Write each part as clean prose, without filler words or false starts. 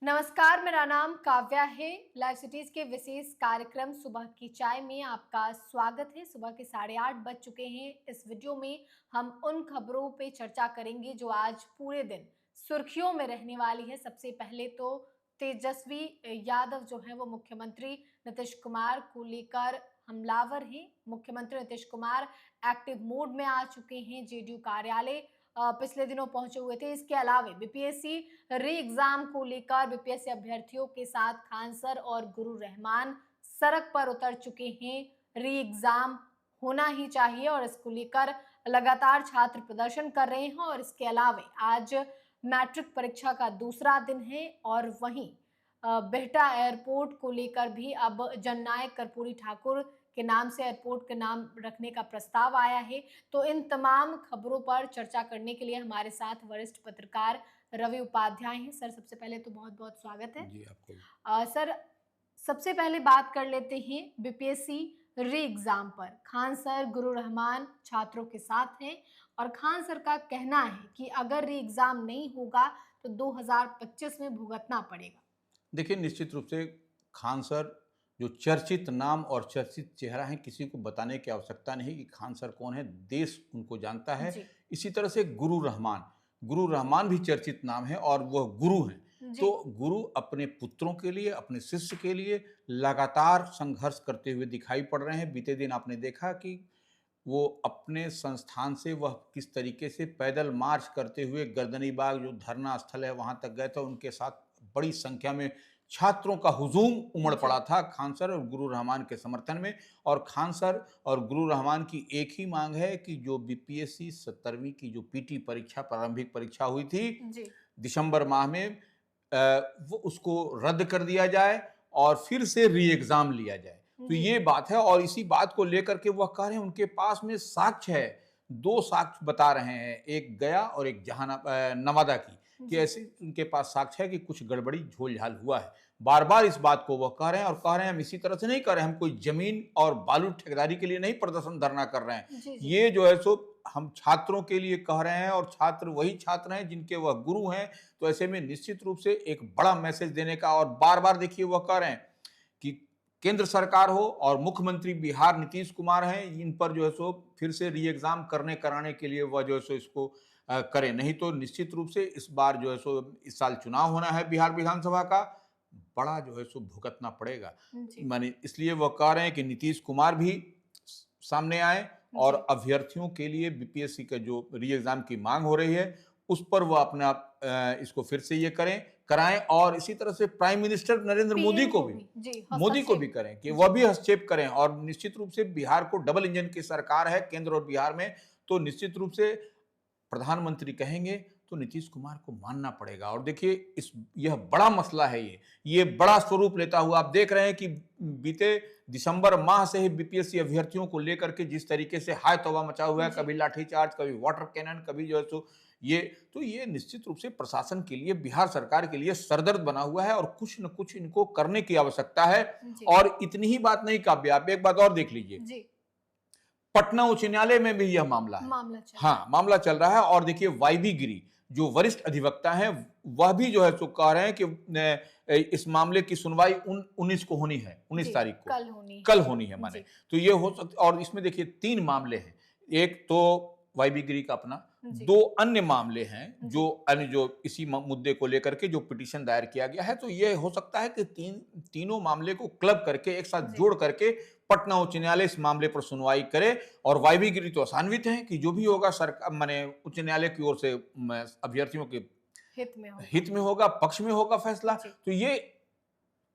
नमस्कार, मेरा नाम काव्या है। लाइव सिटीज के विशेष कार्यक्रम सुबह की चाय में आपका स्वागत है। सुबह के 8:30 बज चुके हैं। इस वीडियो में हम उन खबरों पे चर्चा करेंगे जो आज पूरे दिन सुर्खियों में रहने वाली है। सबसे पहले तो तेजस्वी यादव जो है वो मुख्यमंत्री नीतीश कुमार को लेकर हमलावर हैं। मुख्यमंत्री नीतीश कुमार एक्टिव मोड में आ चुके हैं। जेडीयू कार्यालय पिछले दिनों पहुंचे हुए थे। इसके अलावा बीपीएससी री एग्जाम को लेकर बीपीएससी अभ्यर्थियों के साथ खान सर और गुरु रहमान सड़क पर उतर चुके हैं। री एग्जाम होना ही चाहिए और इसको लेकर लगातार छात्र प्रदर्शन कर रहे हैं। और इसके अलावा आज मैट्रिक परीक्षा का दूसरा दिन है और वहीं बिहटा एयरपोर्ट को लेकर भी अब जननायक कर्पूरी ठाकुर के नाम से एयरपोर्ट के नाम रखने का प्रस्ताव आया है। तो इन तमाम खबरों पर चर्चा करने के लिए हमारे साथ वरिष्ठ पत्रकार रवि उपाध्याय हैं। सर, सबसे पहले तो बहुत बहुत स्वागत है। जी आपको। सर, सबसे पहले बात कर लेते हैं बीपीएससी री एग्जाम पर। खान सर गुरु रहमान छात्रों के साथ हैं और खान सर का कहना है कि अगर री एग्जाम नहीं होगा तो 2025 में भुगतना पड़ेगा। देखिए, निश्चित रूप से खान सर जो चर्चित नाम और चर्चित चेहरा है, किसी को बताने की आवश्यकता नहीं कि खान सर कौन है, देश उनको जानता है। जी। इसी तरह से गुरु रहमान भी चर्चित नाम है और वह गुरु हैं। जी। तो गुरु अपने पुत्रों के लिए, अपने शिष्य के लिए लगातार संघर्ष करते हुए दिखाई पड़ रहे हैं। बीते दिन आपने देखा कि वो अपने संस्थान से वह किस तरीके से पैदल मार्च करते हुए गर्दनीबाग जो धरना स्थल है वहां तक गए थे। उनके साथ बड़ी संख्या में छात्रों का हुजूम उमड़ पड़ा था खान सर और गुरु रहमान के समर्थन में। और खान सर और गुरु रहमान की एक ही मांग है कि जो बीपीएससी 17वीं की जो पीटी परीक्षा, प्रारंभिक परीक्षा हुई थी जी। दिसंबर माह में, वो उसको रद्द कर दिया जाए और फिर से री एग्जाम लिया जाए। तो ये बात है और इसी बात को लेकर के वह कह रहे हैं, उनके पास में साक्ष्य है। दो साक्ष्य बता रहे हैं, एक गया और एक नवादा की, कि ऐसे उनके पास साक्ष्य है कि कुछ गड़बड़ी झोल-झाल हुआ है। बार बार इस बात को वह कह रहे हैं और कह रहे हैं हम इसी तरह से नहीं कर रहे हैं, हम कोई जमीन और बालू ठेकेदारी के लिए नहीं प्रदर्शन धरना कर रहे हैं। जी। ये जो है सो हम छात्रों के लिए कह रहे हैं और छात्र वही छात्र हैं जिनके वह गुरु हैं। तो ऐसे में निश्चित रूप से एक बड़ा मैसेज देने का, और बार बार देखिए वह कह रहे हैं कि केंद्र सरकार हो और मुख्यमंत्री बिहार नीतीश कुमार हैं, इन पर जो है सो फिर से री एग्जाम कराने के लिए वह जो है सो इसको करें। नहीं तो निश्चित रूप से इस बार जो है सो इस साल चुनाव होना है बिहार विधानसभा का, बड़ा जो है सो भुगतना पड़ेगा। माने इसलिए वह कह रहे हैं कि नीतीश कुमार भी सामने आए और अभ्यर्थियों के लिए बीपीएससी का जो री एग्जाम की मांग हो रही है उस पर वह अपना इसको फिर से ये कराएं। और इसी तरह से प्राइम मिनिस्टर नरेंद्र मोदी को भी करें कि वह भी हस्तक्षेप करें। और निश्चित रूप से बिहार को डबल इंजन की सरकार है, केंद्र और बिहार में, तो निश्चित रूप से प्रधानमंत्री कहेंगे तो नीतीश कुमार को मानना पड़ेगा। और देखिए यह बड़ा मसला है, ये बड़ा स्वरूप लेता हुआ आप देख रहे हैं कि बीते दिसंबर माह से ही बीपीएससी अभ्यर्थियों को लेकर के जिस तरीके से हाय तौबा मचा हुआ है, कभी लाठीचार्ज, कभी वाटर कैनन, कभी जो है सो ये निश्चित रूप से प्रशासन के लिए, बिहार सरकार के लिए सरदर्द बना हुआ है और कुछ न कुछ इनको करने की आवश्यकता है। और इतनी ही बात नहीं काव्या, आप एक बात और देख लीजिए, पटना उच्च न्यायालय में भी यह मामला चल रहा है। और देखिए वाईबी गिरी जो वरिष्ठ अधिवक्ता हैं, वह भी जो है सो कह रहे हैं कि इस मामले की सुनवाई 19 को होनी है, 19 तारीख को कल होनी है माने। तो ये हो सकता, और इसमें देखिए 3 मामले हैं, एक तो वाईबी गिरी का अपना, 2 अन्य मामले हैं जो इसी मुद्दे को लेकर के जो पिटीशन दायर किया गया है। तो ये हो सकता है कि तीनों मामले को क्लब करके एक साथ जोड़ करके पटना उच्च न्यायालय इस मामले पर सुनवाई करे। और वाईबी गिरी तो आसान्वित है कि जो भी होगा सरकार माने उच्च न्यायालय की ओर से अभ्यर्थियों के हित में होगा, पक्ष में होगा फैसला। तो ये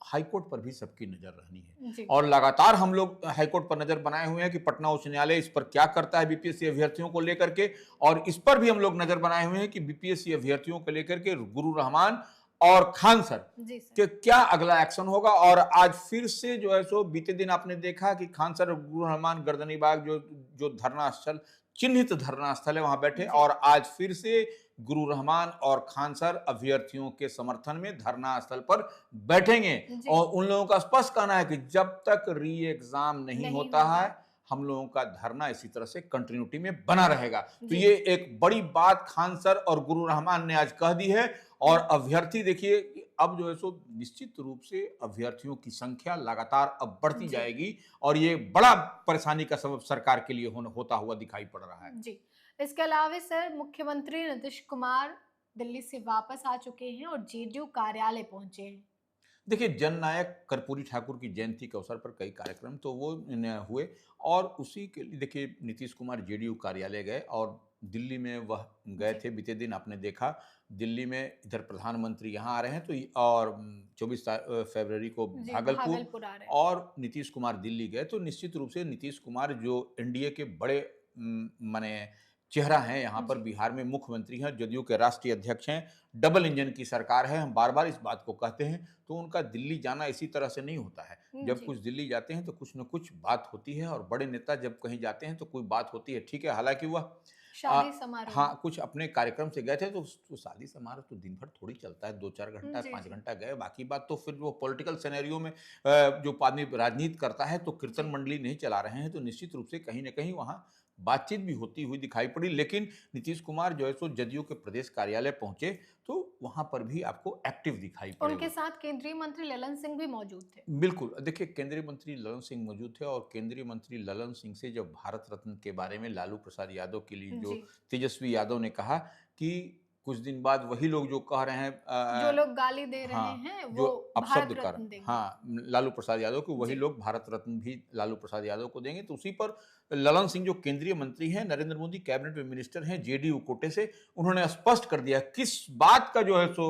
हाईकोर्ट पर भी सबकी नजर रहनी है और लगातार हम लोग हाईकोर्ट पर नजर बनाए हुए हैं कि पटना उच्च न्यायालय इस पर क्या करता है बीपीएससी अभ्यर्थियों को लेकर के। और इस पर भी हम लोग नजर बनाए हुए हैं कि बीपीएससी अभ्यर्थियों को लेकर के गुरु रहमान और खान सर के क्या अगला एक्शन होगा। और आज फिर से जो है सो बीते दिन आपने देखा कि खान सर और गुरु रहमान गर्दनीबाग जो धरना स्थल, चिन्हित धरना स्थल है, वहां बैठे। और आज फिर से गुरु रहमान और खान सर अभ्यर्थियों के समर्थन में धरना स्थल पर बैठेंगे। और उन लोगों का स्पष्ट कहना है कि जब तक री एग्जाम नहीं होता है हम लोगों का धरना इसी तरह से कंटिन्यूटी में बना रहेगा। तो जी। ये एक बड़ी बात खान सर और गुरु रहमान ने आज कह दी है। और अभ्यर्थी देखिए कि अब जो है सो निश्चित रूप से अभ्यर्थियों की संख्या लगातार अब बढ़ती जी। जाएगी और ये बड़ा परेशानी का सबब सरकार के लिए होता हुआ दिखाई पड़ रहा है। जी। इसके अलावा सर मुख्यमंत्री नीतीश कुमार दिल्ली से वापस आ चुके हैं और जेडीयू कार्यालय पहुंचे हैं। देखिए, जननायक कर्पूरी ठाकुर की जयंती के अवसर पर कई कार्यक्रम तो वो हुए और उसी के लिए देखिए नीतीश कुमार जेडीयू कार्यालय गए और दिल्ली में वह गए जी। थे। बीते दिन आपने देखा दिल्ली में इधर प्रधानमंत्री यहाँ आ रहे हैं तो और 24 फरवरी को जी, भागलपुर भागलपुर आ रहे हैं। और नीतीश कुमार दिल्ली गए। तो निश्चित रूप से नीतीश कुमार जो एनडीए के बड़े माने चेहरा हैं, यहाँ पर जी। बिहार में मुख्यमंत्री हैं, जदयू के राष्ट्रीय अध्यक्ष हैं, डबल इंजन की सरकार है, हम बार-बार इस बात को कहते हैं। तो उनका दिल्ली जाना इसी तरह से नहीं होता है। जब जी। कुछ दिल्ली जाते हैं तो कुछ न कुछ बात होती है और बड़े नेता जब कहीं जाते हैं तो कोई बात होती है। ठीक है, हालाँकि वह शादी समारोह में। हाँ, कुछ अपने कार्यक्रम से गए थे तो शादी समारोह तो दिन भर थोड़ी चलता है, 2-4 घंटा, जी, 5 जी। घंटा गए, बाकी बात तो फिर वो पॉलिटिकल सिनेरियो में जो आदमी राजनीति करता है तो कीर्तन जी। मंडली नहीं चला रहे हैं, तो निश्चित रूप से कहीं न कहीं वहाँ बातचीत भी होती हुई दिखाई पड़ी। लेकिन नीतीश कुमार जो है सो जदयू के प्रदेश कार्यालय पहुँचे, तो वहाँ पर भी आपको एक्टिव दिखाई पड़े उनके वो। साथ केंद्रीय मंत्री ललन सिंह भी मौजूद थे। बिल्कुल, देखिए केंद्रीय मंत्री ललन सिंह मौजूद थे और केंद्रीय मंत्री ललन सिंह से जब भारत रत्न के बारे में लालू प्रसाद यादव के लिए जो जी। तेजस्वी यादव ने कहा कि कुछ दिन बाद वही लोग जो कह रहे हैं जो लोग गाली दे रहे हाँ, हैं जो वो भारत अपशब्द कर रत्न देंगे। हाँ, लालू प्रसाद यादव को वही जी। लोग भारत रत्न भी लालू प्रसाद यादव को देंगे। तो उसी पर ललन सिंह जो केंद्रीय मंत्री हैं, नरेंद्र मोदी कैबिनेट में मिनिस्टर हैं, जेडीयू कोटे से, उन्होंने स्पष्ट कर दिया किस बात का जो है सो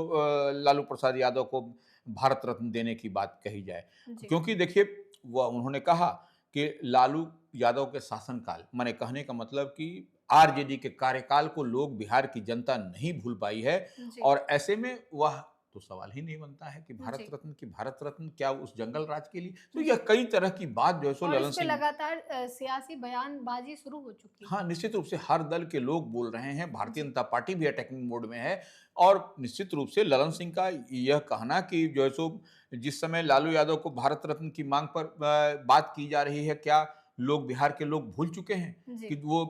लालू प्रसाद यादव को भारत रत्न देने की बात कही जाए। जी। क्योंकि देखिए वह उन्होंने कहा कि लालू यादव के शासनकाल, माने कहने का मतलब कि आरजेडी के कार्यकाल को लोग बिहार की जनता नहीं भूल पाई है जी। और ऐसे में वह तो सवाल ही नहीं बनता है कि भारत रत्न क्या उस जंगल राज के लिए। तो जी। यह कई तरह की बात जो है सो और ललन इस पे सिंह लगातार सियासी बयानबाजी शुरू हो चुकी है। हाँ, निश्चित रूप से हर दल के लोग बोल रहे हैं, भारतीय जी। जनता पार्टी भी अटैकिंग मोड में है और निश्चित रूप से ललन सिंह का यह कहना कि जो है सो जिस समय लालू यादव को भारत रत्न की मांग पर बात की जा रही है, क्या लोग बिहार के लोग भूल चुके हैं जी। कि वो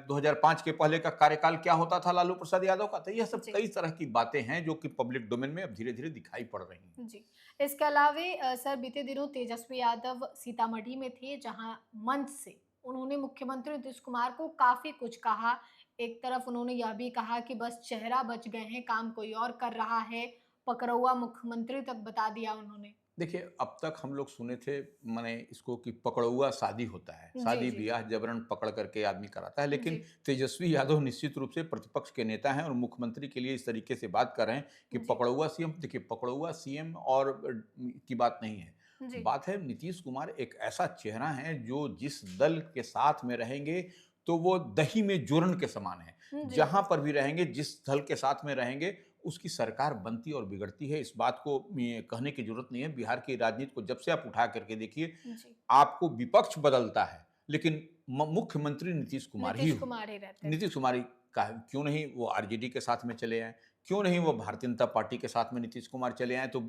2005 के पहले का कार्यकाल क्या होता था लालू प्रसाद यादव का? तो यह सब जी। कई तरह की बातें हैं जो कि पब्लिक डोमेन में अब धीरे-धीरे दिखाई पड़ रही हैं। जी। इसके अलावे सर बीते दिनों तेजस्वी यादव सीतामढ़ी में थे जहां मंच से उन्होंने मुख्यमंत्री नीतीश कुमार को काफी कुछ कहा। एक तरफ उन्होंने यह भी कहा कि बस चेहरा बच गए हैं, काम कोई और कर रहा है। पकड़ौआ मुख्यमंत्री तक बता दिया उन्होंने। देखिए, अब तक हम लोग सुने थे माने इसको कि पकड़ौआ शादी होता है। जी, जी, शादी-ब्याह जबरन पकड़ करके आदमी कराता है, लेकिन जी, तेजस्वी यादव निश्चित रूप से प्रतिपक्ष के नेता हैं और मुख्यमंत्री के लिए इस तरीके से बात कर रहे हैं कि जी, पकड़ौआ सीएम देखिए पकड़ौआ सीएम और की बात नहीं है। जी, बात है नीतीश कुमार एक ऐसा चेहरा है जो जिस दल के साथ में रहेंगे, तो वो दही में जोरन के समान है। जी, जहाँ पर भी रहेंगे, जिस दल के साथ में रहेंगे, उसकी सरकार बनती और बिगड़ती है। इस बात को ये कहने की ज़रूरत नहीं है। बिहार की राजनीति को जब से आप उठा करके देखिए, जी। आपको विपक्ष बदलता है, लेकिन मुख्यमंत्री नीतीश कुमार ही नीतीश कुमार ही रहते हैं। नीतीश कुमार ही का क्यों नहीं वो आरजेडी के साथ में चले आए, क्यों नहीं वो भारतीय जनता पार्टी के साथ में नीतीश कुमार चले आए। तो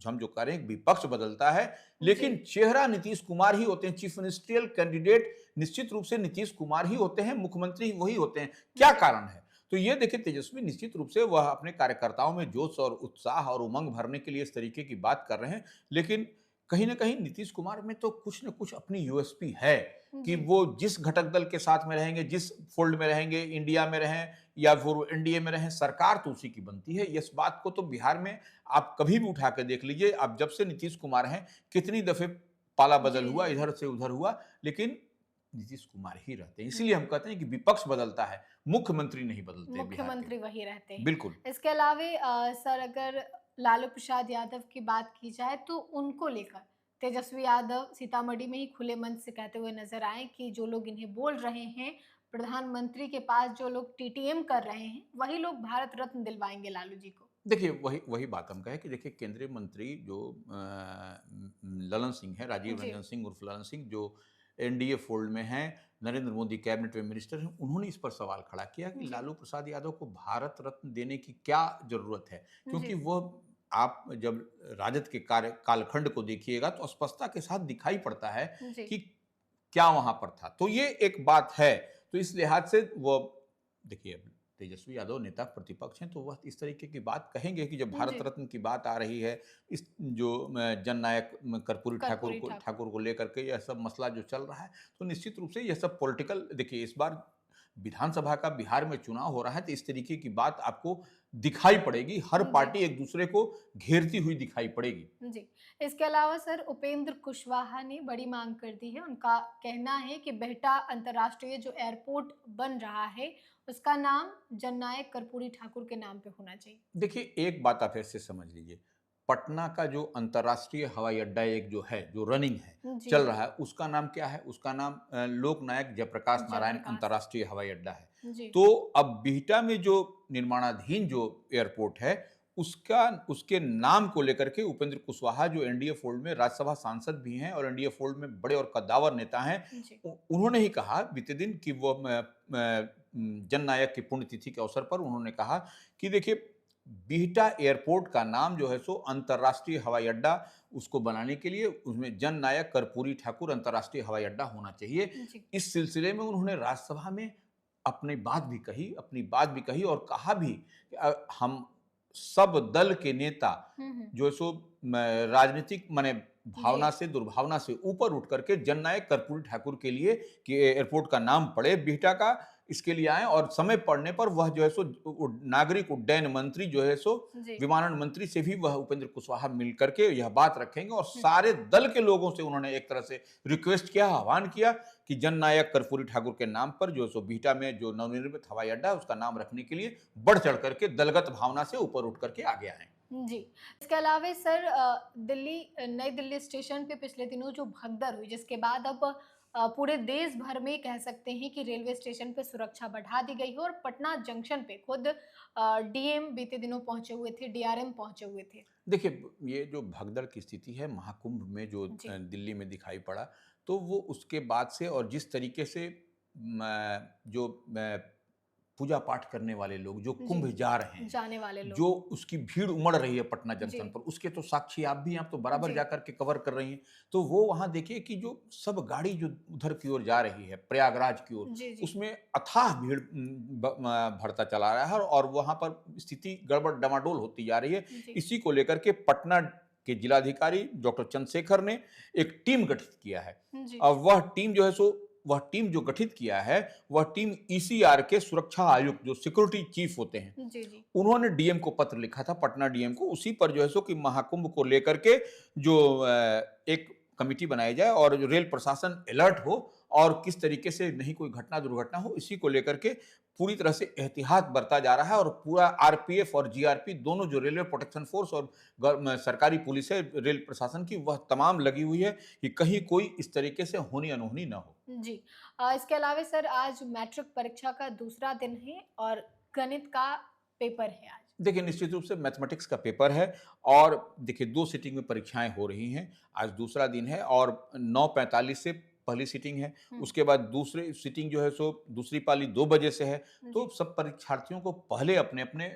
हम जो कह रहे हैं विपक्ष बदलता है, लेकिन जी, चेहरा नीतीश कुमार ही होते हैं। चीफ मिनिस्ट्रियल कैंडिडेट निश्चित रूप से नीतीश कुमार ही होते हैं, मुख्यमंत्री वही होते हैं। क्या जी, कारण है? तो ये देखिए तेजस्वी निश्चित रूप से वह अपने कार्यकर्ताओं में जोश और उत्साह और उमंग भरने के लिए इस तरीके की बात कर रहे हैं, लेकिन कहीं न कहीं नीतीश कुमार में तो कुछ न कुछ अपनी यूएसपी है कि जी, वो जिस घटक दल के साथ में रहेंगे, जिस फ़ोल्ड में रहेंगे, इंडिया में रहें या फिर एनडीए में रहें, सरकार तो उसी की बनती है। इस बात को तो बिहार में आप कभी भी उठा के देख लीजिए, अब जब से नीतीश कुमार हैं, कितनी दफ़े पाला बदल जी, हुआ, जी। इधर से उधर हुआ, लेकिन नीतीश कुमार ही रहते हैं। इसीलिए हम कहते हैं कि विपक्ष बदलता है, मुख्यमंत्री नहीं बदलते बिहार मुख्यमंत्री के। वही रहते हैं। बिल्कुल। इसके अलावे सर अगर लालू प्रसाद यादव की बात की जाए तो उनको लेकर तेजस्वी यादव सीतामढ़ी में ही खुले मंच से कहते हुए नजर आए कि जो लोग इन्हें बोल रहे हैं, प्रधानमंत्री के पास जो लोग टीटीएम कर रहे हैं, वही लोग भारत रत्न दिलवाएंगे लालू जी को। देखिए, वही वही बात हम कहें कि देखिए केंद्रीय मंत्री जो ललन सिंह हैं, राजीव जी, रंजन सिंह उर्फ ललन सिंह जो एनडीए फ़ोल्ड में हैं, नरेंद्र मोदी कैबिनेट में मिनिस्टर हैं, उन्होंने इस पर सवाल खड़ा किया कि जी, लालू प्रसाद यादव को भारत रत्न देने की क्या ज़रूरत है? क्योंकि जी, वह आप जब राजद के कालखंड को देखिएगा तो स्पष्टता के साथ दिखाई पड़ता है जी, कि क्या वहां पर था। तो ये एक बात है। तो इस लिहाज से वो देखिए, तेजस्वी यादव नेता प्रतिपक्ष हैं, तो वह इस तरीके की बात कहेंगे कि जब भारत जी, रत्न की बात आ रही है, इस जो जननायक कर्पूरी ठाकुर कर्पूरी को ठाकुर। ठाकुर को लेकर के यह सब मसला जो चल रहा है, तो निश्चित रूप से यह सब पॉलिटिकल, देखिए इस बार विधानसभा का बिहार में चुनाव हो रहा है, तो इस तरीके की बात आपको दिखाई पड़ेगी। हर जी। पार्टी एक दूसरे को घेरती हुई दिखाई पड़ेगी। जी। इसके अलावा सर उपेंद्र कुशवाहा ने बड़ी माँग कर दी है। उनका कहना है कि बिहटा अंतर्राष्ट्रीय जो एयरपोर्ट बन रहा है, उसका नाम जननायक कर्पूरी ठाकुर के नाम पे होना चाहिए। देखिए, एक बात आप ऐसे समझ लीजिए, पटना का जो अंतर्राष्ट्रीय हवाई अड्डा एक जो है, जो रनिंग है, जी, चल जी। रहा है, उसका नाम क्या है? उसका नाम लोकनायक जयप्रकाश नारायण जयप्रकाश। अंतर्राष्ट्रीय हवाई अड्डा है। जी। तो अब बिहटा में जो निर्माणाधीन जो एयरपोर्ट है, उसका उसके नाम को लेकर के उपेंद्र कुशवाहा, जो एनडीए फोल्ड में राज्यसभा सांसद भी हैं और एनडीए फोल्ड में बड़े और कद्दावर नेता हैं, जी। उन्होंने ही कहा बीते दिन कि वो जननायक की पुण्यतिथि के अवसर पर उन्होंने कहा कि देखिए, बिहटा एयरपोर्ट का नाम जो है सो अंतर्राष्ट्रीय हवाई अड्डा, उसको बनाने के लिए उसमें जननायक कर्पूरी ठाकुर अंतर्राष्ट्रीय हवाई अड्डा होना चाहिए। जी। इस सिलसिले में उन्होंने राज्यसभा में अपनी बात भी कही और कहा भी कि हम सब दल के नेता हुँ, हुँ। जो है सो राजनीतिक माने जी। भावना से, दुर्भावना से ऊपर उठ करके जननायक कर्पूरी ठाकुर के लिए कि एयरपोर्ट का नाम पड़े बिहटा का, इसके लिए आए और समय पड़ने पर वह जो है सो नागरिक उड्डयन मंत्री जो है सो जी। विमानन मंत्री से भी वह उपेंद्र कुशवाहा मिल करके यह बात रखेंगे और हुँ। सारे दल के लोगों से उन्होंने एक तरह से रिक्वेस्ट किया, आह्वान किया कि जननायक कर्पूरी ठाकुर के नाम पर जो है सो बिहटा में जो नवनिर्मित हवाई अड्डा है उसका नाम रखने के लिए बढ़ चढ़ करके दलगत भावना से ऊपर उठ करके आगे आए। जी। इसके अलावा सर नई दिल्ली स्टेशन पे पिछले दिनों जो भगदड़ हुई, जिसके बाद अब पूरे देश भर में कह सकते हैं कि रेलवे स्टेशन पे सुरक्षा बढ़ा दी गई है और पटना जंक्शन पे खुद डीएम बीते दिनों पहुंचे हुए थे, डीआरएम पहुंचे हुए थे। देखिए, ये जो भगदड़ की स्थिति है महाकुंभ में जो जी। दिल्ली में दिखाई पड़ा, तो वो उसके बाद से और जिस तरीके से जो पूजा पाठ करने वाले लोग जो जी। कुंभ जा रहे हैं, जाने वाले जो लोग। उसकी भीड़ उमड़ रही है पटना जी। जंक्शन पर, उसके तो साक्षी आप भी हैं, आप तो बराबर जी। जाकर के कवर कर रही हैं। तो वो वहाँ देखिए कि जो सब गाड़ी जो उधर की ओर जा रही है, प्रयागराज की ओर, जी, जी। उसमें अथाह भीड़ भरता चला रहा है और वहाँ पर स्थिति गड़बड़ डमाडोल होती जा रही है। जी। इसी को लेकर के पटना के जिलाधिकारी डॉक्टर चंद्रशेखर ने एक टीम गठित किया है। जी। अब वह टीम जो गठित किया है, वह टीम ईसीआर के सुरक्षा आयुक्त जो सिक्योरिटी चीफ होते हैं, जी, जी। उन्होंने डीएम को पत्र लिखा था, पटना डीएम को, उसी पर जो है सो कि महाकुंभ को लेकर के जो एक कमिटी बनाई जाए और जो रेल प्रशासन अलर्ट हो और किस तरीके से नहीं कोई घटना दुर्घटना हो, इसी को लेकर के पूरी तरह से एहतियात बरता जा रहा है और पूरा आरपीएफ और जीआरपी दोनों जो रेलवे प्रोटेक्शन फोर्स और सरकारी पुलिस है रेल प्रशासन की, वह तमाम लगी हुई है कि कहीं कोई इस तरीके से होनी अनहोनी ना हो। जी। इसके अलावा सर आज मैट्रिक परीक्षा का दूसरा दिन है और गणित का पेपर है आज। देखिए, निश्चित रूप से मैथमेटिक्स का पेपर है और देखिए 2 सिटिंग में परीक्षाएँ हो रही हैं। आज दूसरा दिन है और 9:45 से पहली सिटिंग है। हुँ। उसके बाद दूसरी सिटिंग जो है सो दूसरी पाली 2 बजे से है। तो जी। सब परीक्षार्थियों को पहले अपने-अपने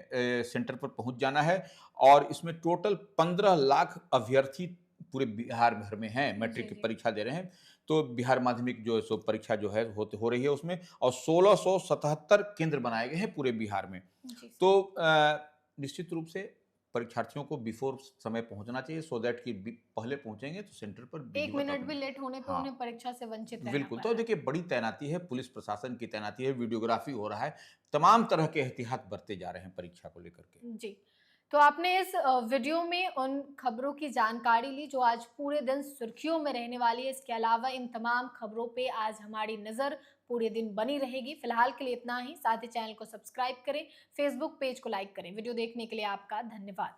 सेंटर पर पहुँच जाना है और इसमें टोटल 15 लाख अभ्यर्थी पूरे बिहार भर में हैं, मैट्रिक जी, की जी। परीक्षा दे रहे हैं। तो बिहार माध्यमिक जो है सो परीक्षा जो है हो रही है उसमें और 1677 केंद्र बनाए गए हैं पूरे बिहार में। जी सर। तो निश्चित रूप से परीक्षार्थियों को बिफोर समय पहुंचना चाहिए सो दैट कि पहले पहुंचेंगे तो सेंटर पर 1 विधिवत मिनट भी अपना। लेट होने पे हाँ, उन्हें परीक्षा से वंचित रहना बिल्कुल। पड़ तो रहा देखिए बड़ी तैनाती है, पुलिस प्रशासन की तैनाती है, वीडियोग्राफी हो रहा है, तमाम तरह के एहतियात बरते जा रहे हैं परीक्षा को लेकर के। है। जी। तो आपने इस वीडियो में उन खबरों की जानकारी ली जो आज पूरे दिन सुर्खियों में रहने वाली है। इसके अलावा इन तमाम खबरों पे आज हमारी नज़र पूरे दिन बनी रहेगी। फिलहाल के लिए इतना ही। साथ ही चैनल को सब्सक्राइब करें, फेसबुक पेज को लाइक करें। वीडियो देखने के लिए आपका धन्यवाद।